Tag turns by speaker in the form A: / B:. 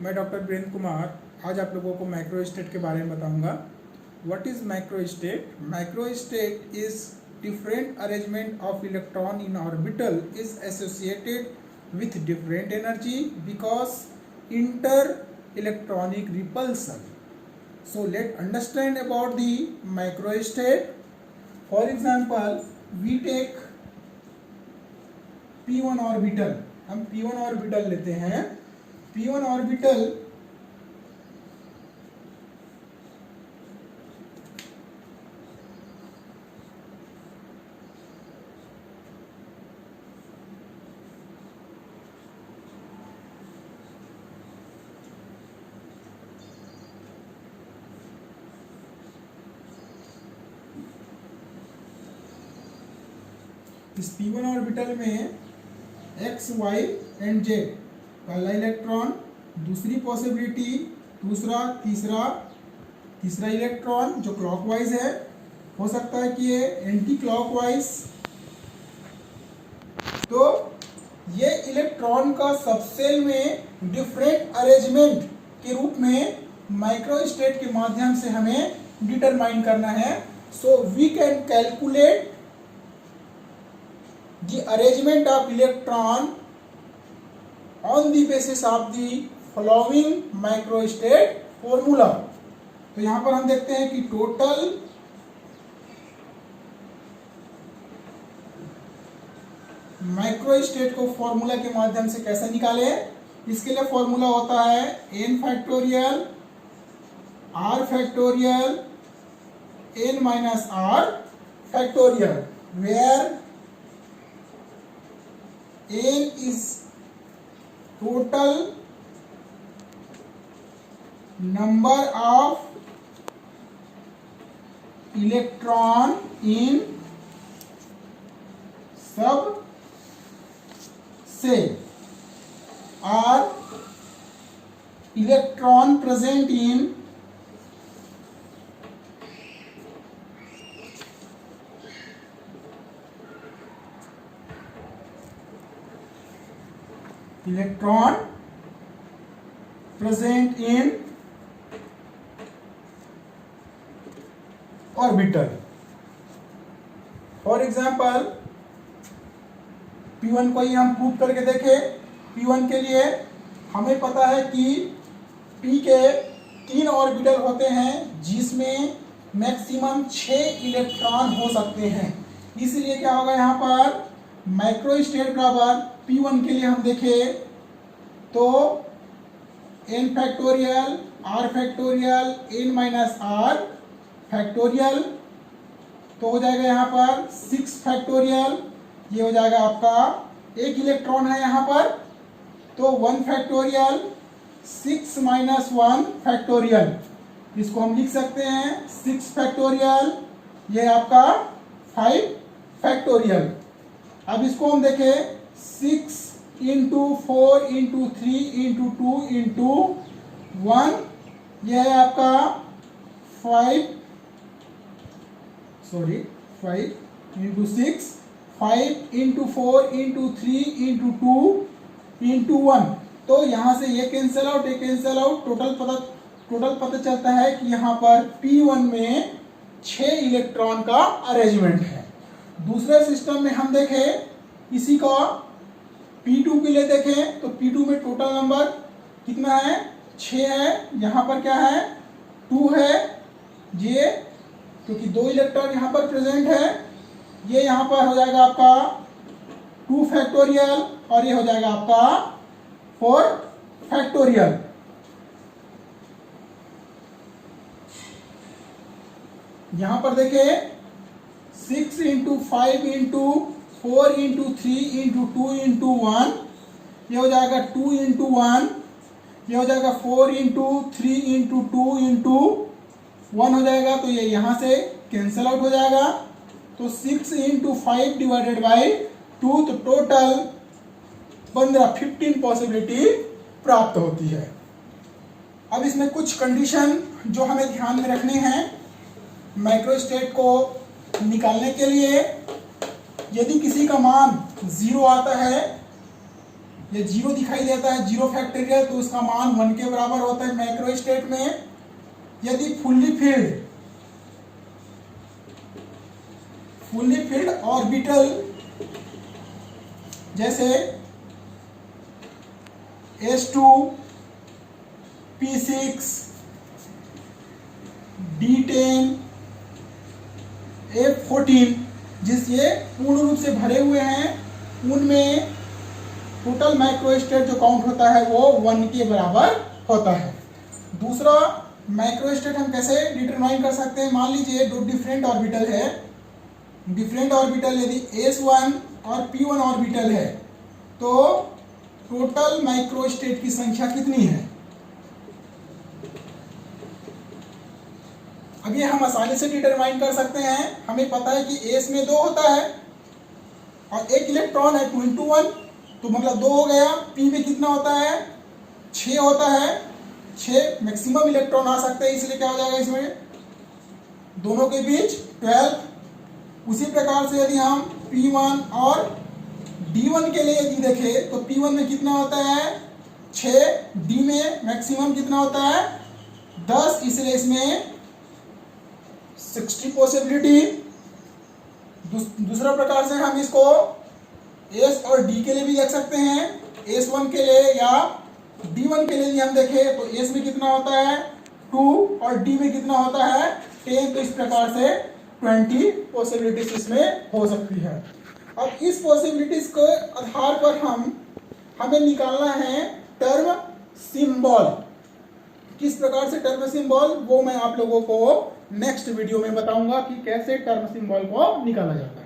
A: मैं डॉक्टर वीरेंद्र कुमार आज आप लोगों को माइक्रोस्टेट के बारे में बताऊंगा। What is microstate? Microstate is different arrangement of electron in orbital is associated with different energy because inter electronic repulsion. So let's understand about the microstate. For example, we take p1 orbital. हम p1 orbital लेते हैं. p1 orbital इस p1 orbital में x, y and z पहला electron, दूसरी possibility, दूसरा, तीसरा electron जो क्लॉकवाइज है, हो सकता है कि ये एंटी क्लॉकवाइज. तो ये इलेक्ट्रॉन का सबसेल में डिफरेंट अरेंजमेंट के रूप में माइक्रोस्टेट के माध्यम से हमें डिटरमाइन करना है. So we can calculate the arrangement of electron on the basis of the following microstate formula. तो यहां पर हम देखते हैं कि टोटल माइक्रोस्टेट को फॉर्मूला के माध्यम से कैसे निकाले. इसके लिए फॉर्मूला होता है n factorial r factorial n minus r factorial, where n is total number of electron in sub cell or electron present in electron present in orbital. For example, P1 को ही हम प्रूव करके देखें. P1 के लिए हमें पता है कि P के 3 ऑर्बिटल होते हैं जिसमें मैक्सिमम 6 इलेक्ट्रॉन हो सकते हैं. इसलिए क्या होगा, यहाँ पर माइक्रोस्टेट बराबर P1 के लिए हम देखें तो n factorial r factorial n minus r factorial, तो हो जाएगा यहाँ पर 6 फैक्टोरियल. ये हो जाएगा आपका एक इलेक्ट्रॉन है यहाँ पर, तो 1 फैक्टोरियल 6 माइनस 1 फैक्टोरियल, इसको हम लिख सकते हैं 6 फैक्टोरियल. ये आपका 5 फैक्टोरियल. अब इसको हम देखें 6 इंटू 4 इंटू 3 इंटू 2 इंटू 1, यह है आपका 5 into 6, 5 into 4 into 3 into 2 into 1. तो यहाँ से ये कैंसिल आउट, ये कैंसिल आउट, टोटल पता चलता है कि यहाँ पर P1 में 6 इलेक्ट्रॉन का अरेंजमेंट है. दूसरे सिस्टम में हम देखें इसी का P2 के लिए देखें तो P2 में टोटल नंबर कितना है, 6 है. यहाँ पर क्या है, 2 है. ये क्योंकि 2 इलेक्ट्रॉन यहाँ पर प्रेजेंट है, ये यहाँ पर हो जाएगा आपका 2 फैक्टोरियल और ये हो जाएगा आपका 4 फैक्टोरियल. यहाँ पर देखें 6 into 5 into 4 into 3 into 2 into 1, ये हो जाएगा 2 इंटू 1, ये हो जाएगा 4 इंटू 3 इंटू 2 इंटू 1 हो जाएगा. तो ये यहाँ से कैंसिल आउट हो जाएगा. तो 6 इंटू 5 डिवाइडेड बाई 2, तो टोटल 15 पॉसिबिलिटी प्राप्त होती है. अब इसमें कुछ कंडीशन जो हमें ध्यान में रखने हैं माइक्रोस्टेट को निकालने के लिए. यदि किसी का मान 0 आता है ये जीरो दिखाई देता है, जीरो फैक्टोरियल, तो उसका मान 1 के बराबर होता है मैक्रो स्टेट में। यदि फुल्ली फिल्ड ऑर्बिटल जैसे S2, P6, D10, F14 जिस ये पूर्ण रूप से भरे हुए हैं, उनमें टोटल माइक्रोस्टेट जो काउंट होता है वो 1 के बराबर होता है। दूसरा माइक्रोस्टेट हम कैसे डिटरमाइन कर सकते हैं? मान लीजिए दो डिफरेंट ऑर्बिटल है, डिफरेंट ऑर्बिटल यदि S1 और P1 ऑर्बिटल है तो टोटल माइक्रोस्टेट की संख्या कितनी है? अब ये हम आसानी से डिटरमाइन कर सकते हैं। हमें पता है कि एस में 2 होता है और एक इलेक्ट्रॉन है, 2 into 1, तो मतलब 2 हो गया। पी में कितना होता है? 6 होता है, 6 मैक्सिमम इलेक्ट्रॉन आ सकते हैं, इसलिए क्या हो जाएगा इसमें दोनों के बीच 12। उसी प्रकार से यदि हम P1 और D1 के लिए यदि देखें तो P1 में कितना होता है? 6, D में मैक्सिमम कितना होता है? 10, इसलिए इसमें 60 पॉसिबिलिटी। दूसरा प्रकार से हम इसको S और D के लिए भी देख सकते हैं। S1 के लिए या D1 के लिए हम देखें तो S में कितना होता है? 2 और D में कितना होता है? 10। तो इस प्रकार से 20 पॉसिबिलिटीज इसमें हो सकती है। अब इस पॉसिबिलिटीज के आधार पर हमें निकालना है टर्म सिंबल। किस प्रकार से टर्म सिंबल, वो मैं आप लोगों को नेक्स्ट वीडियो में बताऊंगा कि कैसे टर्म सिंबल को निकाला जाता है।